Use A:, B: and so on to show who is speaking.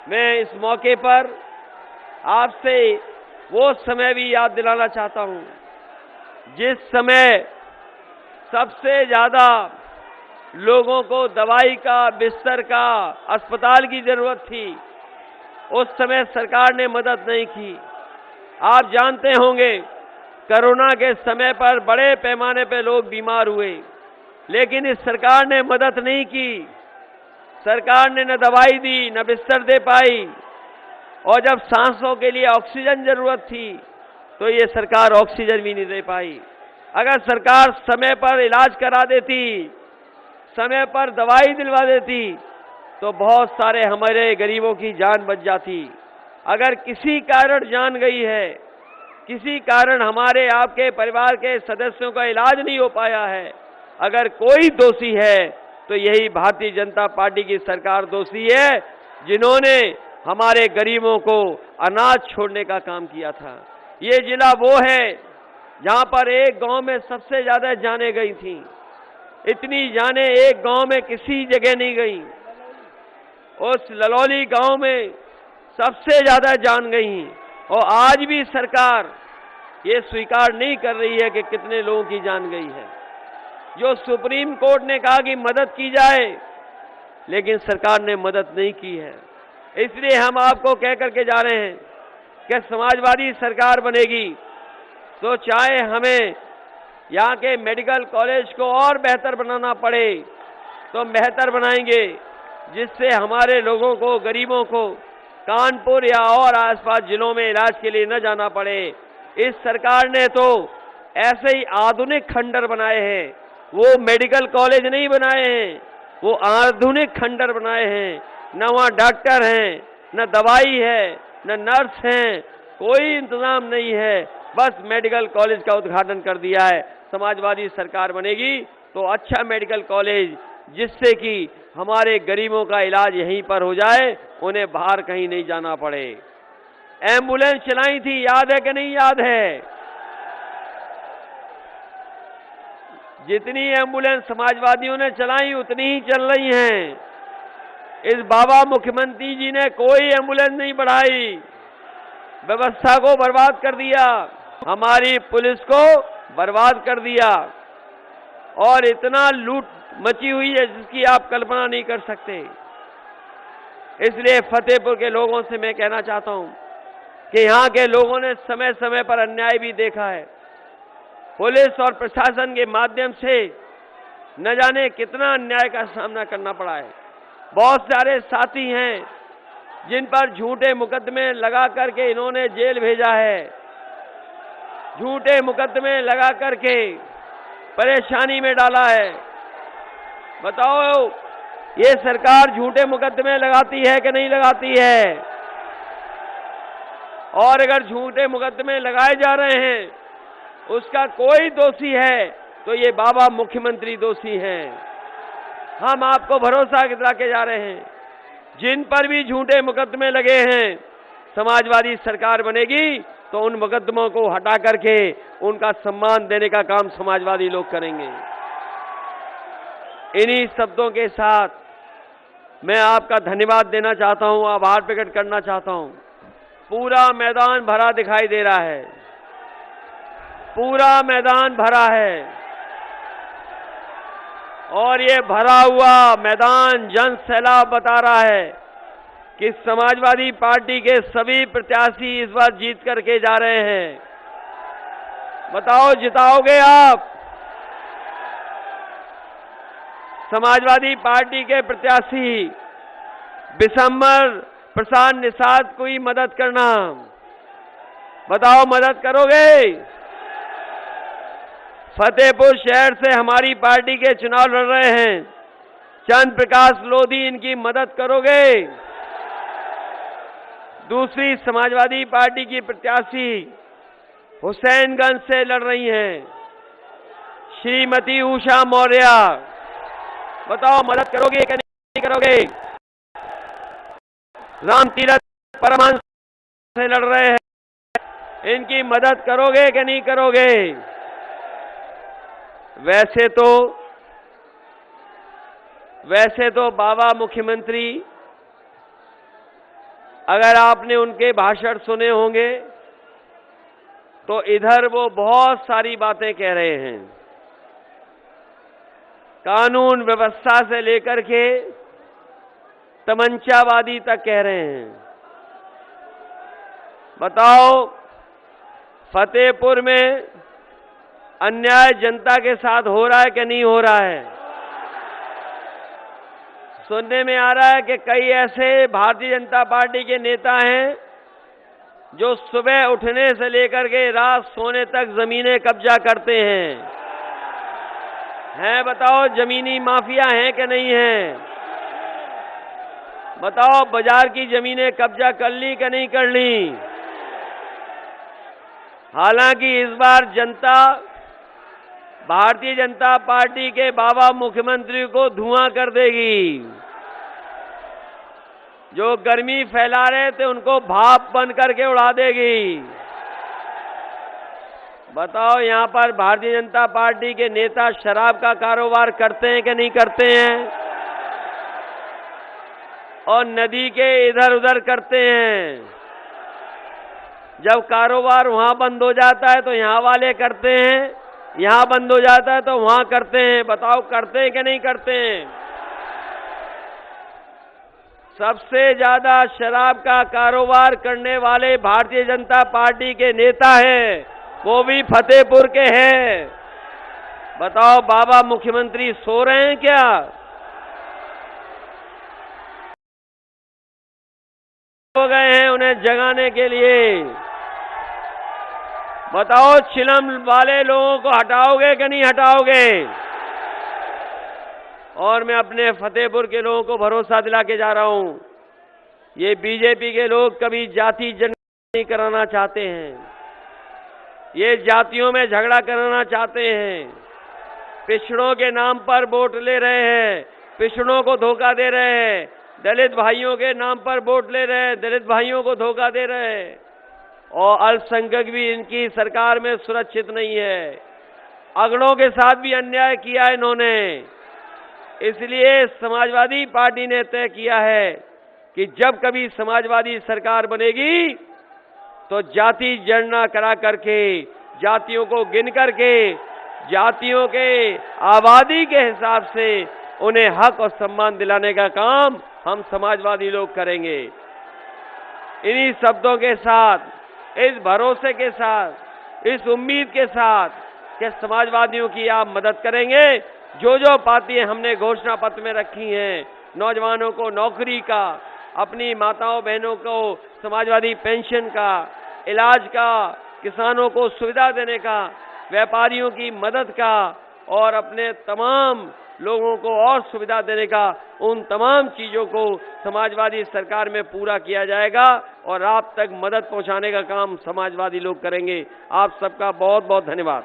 A: मैं इस मौके पर आपसे वो समय भी याद दिलाना चाहता हूं जिस समय सबसे ज्यादा लोगों को दवाई का, बिस्तर का, अस्पताल की जरूरत थी। उस समय सरकार ने मदद नहीं की। आप जानते होंगे कोरोना के समय पर बड़े पैमाने पर लोग बीमार हुए, लेकिन इस सरकार ने मदद नहीं की। सरकार ने न दवाई दी, न बिस्तर दे पाई, और जब सांसों के लिए ऑक्सीजन जरूरत थी तो ये सरकार ऑक्सीजन भी नहीं दे पाई। अगर सरकार समय पर इलाज करा देती, समय पर दवाई दिलवा देती, तो बहुत सारे हमारे गरीबों की जान बच जाती। अगर किसी कारण जान गई है, किसी कारण हमारे आपके परिवार के सदस्यों का इलाज नहीं हो पाया है, अगर कोई दोषी है तो यही भारतीय जनता पार्टी की सरकार दोषी है, जिन्होंने हमारे गरीबों को अनाज छोड़ने का काम किया था। ये जिला वो है जहां पर एक गांव में सबसे ज्यादा जानें गई थी। इतनी जानें एक गांव में किसी जगह नहीं गई। उस ललौली गांव में सबसे ज्यादा जान गई, और आज भी सरकार ये स्वीकार नहीं कर रही है कि कितने लोगों की जान गई है। जो सुप्रीम कोर्ट ने कहा कि मदद की जाए, लेकिन सरकार ने मदद नहीं की है। इसलिए हम आपको कह करके जा रहे हैं कि समाजवादी सरकार बनेगी तो चाहे हमें यहाँ के मेडिकल कॉलेज को और बेहतर बनाना पड़े तो बेहतर बनाएंगे, जिससे हमारे लोगों को, गरीबों को कानपुर या और आसपास जिलों में इलाज के लिए न जाना पड़े। इस सरकार ने तो ऐसे ही आधुनिक खंडर बनाए हैं, वो मेडिकल कॉलेज नहीं बनाए हैं, वो आधुनिक खंडर बनाए हैं। न वहाँ डॉक्टर हैं, न दवाई है, न नर्स हैं, कोई इंतजाम नहीं है, बस मेडिकल कॉलेज का उद्घाटन कर दिया है। समाजवादी सरकार बनेगी तो अच्छा मेडिकल कॉलेज, जिससे कि हमारे गरीबों का इलाज यहीं पर हो जाए, उन्हें बाहर कहीं नहीं जाना पड़े। एम्बुलेंस चलाई थी, याद है कि नहीं याद है? जितनी एम्बुलेंस समाजवादियों ने चलाई उतनी ही चल रही हैं। इस बाबा मुख्यमंत्री जी ने कोई एम्बुलेंस नहीं बढ़ाई, व्यवस्था को बर्बाद कर दिया, हमारी पुलिस को बर्बाद कर दिया, और इतना लूट मची हुई है जिसकी आप कल्पना नहीं कर सकते। इसलिए फतेहपुर के लोगों से मैं कहना चाहता हूं कि यहां के लोगों ने समय समय पर अन्याय भी देखा है। पुलिस और प्रशासन के माध्यम से न जाने कितना अन्याय का सामना करना पड़ा है। बहुत सारे साथी हैं जिन पर झूठे मुकदमे लगा करके इन्होंने जेल भेजा है, झूठे मुकदमे लगा करके परेशानी में डाला है। बताओ, ये सरकार झूठे मुकदमे लगाती है कि नहीं लगाती है? और अगर झूठे मुकदमे लगाए जा रहे हैं, उसका कोई दोषी है तो ये बाबा मुख्यमंत्री दोषी हैं। हम आपको भरोसा दिला के जा रहे हैं, जिन पर भी झूठे मुकदमे लगे हैं, समाजवादी सरकार बनेगी तो उन मुकदमों को हटा करके उनका सम्मान देने का काम समाजवादी लोग करेंगे। इन्हीं शब्दों के साथ मैं आपका धन्यवाद देना चाहता हूं, आभार प्रकट करना चाहता हूं। पूरा मैदान भरा दिखाई दे रहा है, पूरा मैदान भरा है, और ये भरा हुआ मैदान जन सैलाब बता रहा है कि समाजवादी पार्टी के सभी प्रत्याशी इस बार जीत करके जा रहे हैं। बताओ, जिताओगे आप? समाजवादी पार्टी के प्रत्याशी बिशंबर प्रसाद निषाद को ही मदद करना। बताओ, मदद करोगे? फतेहपुर शहर से हमारी पार्टी के चुनाव लड़ रहे हैं चंद्र प्रकाश लोधी, इनकी मदद करोगे? दूसरी समाजवादी पार्टी की प्रत्याशी हुसैनगंज से लड़ रही हैं श्रीमती उषा मौर्य, बताओ, मदद करोगे कि नहीं करोगे? राम तीरथ परमहंस से लड़ रहे हैं, इनकी मदद करोगे कि नहीं करोगे? वैसे तो बाबा मुख्यमंत्री अगर आपने उनके भाषण सुने होंगे तो इधर वो बहुत सारी बातें कह रहे हैं, कानून व्यवस्था से लेकर के तमंचावादी तक कह रहे हैं। बताओ, फतेहपुर में अन्याय जनता के साथ हो रहा है कि नहीं हो रहा है? सुनने में आ रहा है कि कई ऐसे भारतीय जनता पार्टी के नेता हैं जो सुबह उठने से लेकर के रात सोने तक जमीनें कब्जा करते हैं। बताओ, जमीनी माफिया हैं कि नहीं हैं? बताओ, बाजार की जमीनें कब्जा कर ली कि नहीं कर ली? हालांकि इस बार जनता भारतीय जनता पार्टी के बाबा मुख्यमंत्री को धुआं कर देगी। जो गर्मी फैला रहे थे उनको भाप बन करके उड़ा देगी। बताओ, यहां पर भारतीय जनता पार्टी के नेता शराब का कारोबार करते हैं कि नहीं करते हैं? और नदी के इधर उधर करते हैं। जब कारोबार वहां बंद हो जाता है तो यहां वाले करते हैं, यहां बंद हो जाता है तो वहां करते हैं। बताओ, करते हैं कि नहीं करते हैं? सबसे ज्यादा शराब का कारोबार करने वाले भारतीय जनता पार्टी के नेता हैं, वो भी फतेहपुर के हैं। बताओ, बाबा मुख्यमंत्री सो रहे हैं क्या? हो गए हैं उन्हें जगाने के लिए। बताओ, चिलम वाले लोगों को हटाओगे कि नहीं हटाओगे? और मैं अपने फतेहपुर के लोगों को भरोसा दिला के जा रहा हूं, ये बीजेपी के लोग कभी जाति जनगणना नहीं कराना चाहते हैं। ये जातियों में झगड़ा कराना चाहते हैं। पिछड़ों के नाम पर वोट ले रहे हैं, पिछड़ों को धोखा दे रहे हैं। दलित भाइयों के नाम पर वोट ले रहे हैं, दलित भाइयों को धोखा दे रहे हैं। और अल्पसंख्यक भी इनकी सरकार में सुरक्षित नहीं है। अगड़ों के साथ भी अन्याय किया है इन्होंने। इसलिए समाजवादी पार्टी ने तय किया है कि जब कभी समाजवादी सरकार बनेगी तो जाति जनगणना करा करके, जातियों को गिन करके, जातियों के आबादी के हिसाब से उन्हें हक और सम्मान दिलाने का काम हम समाजवादी लोग करेंगे। इन्हीं शब्दों के साथ, इस भरोसे के साथ, इस उम्मीद के साथ कि समाजवादियों की आप मदद करेंगे। जो जो बातें हमने घोषणा पत्र में रखी हैं, नौजवानों को नौकरी का, अपनी माताओं बहनों को समाजवादी पेंशन का, इलाज का, किसानों को सुविधा देने का, व्यापारियों की मदद का और अपने तमाम लोगों को और सुविधा देने का, उन तमाम चीजों को समाजवादी सरकार में पूरा किया जाएगा और आप तक मदद पहुंचाने का काम समाजवादी लोग करेंगे। आप सबका बहुत बहुत धन्यवाद।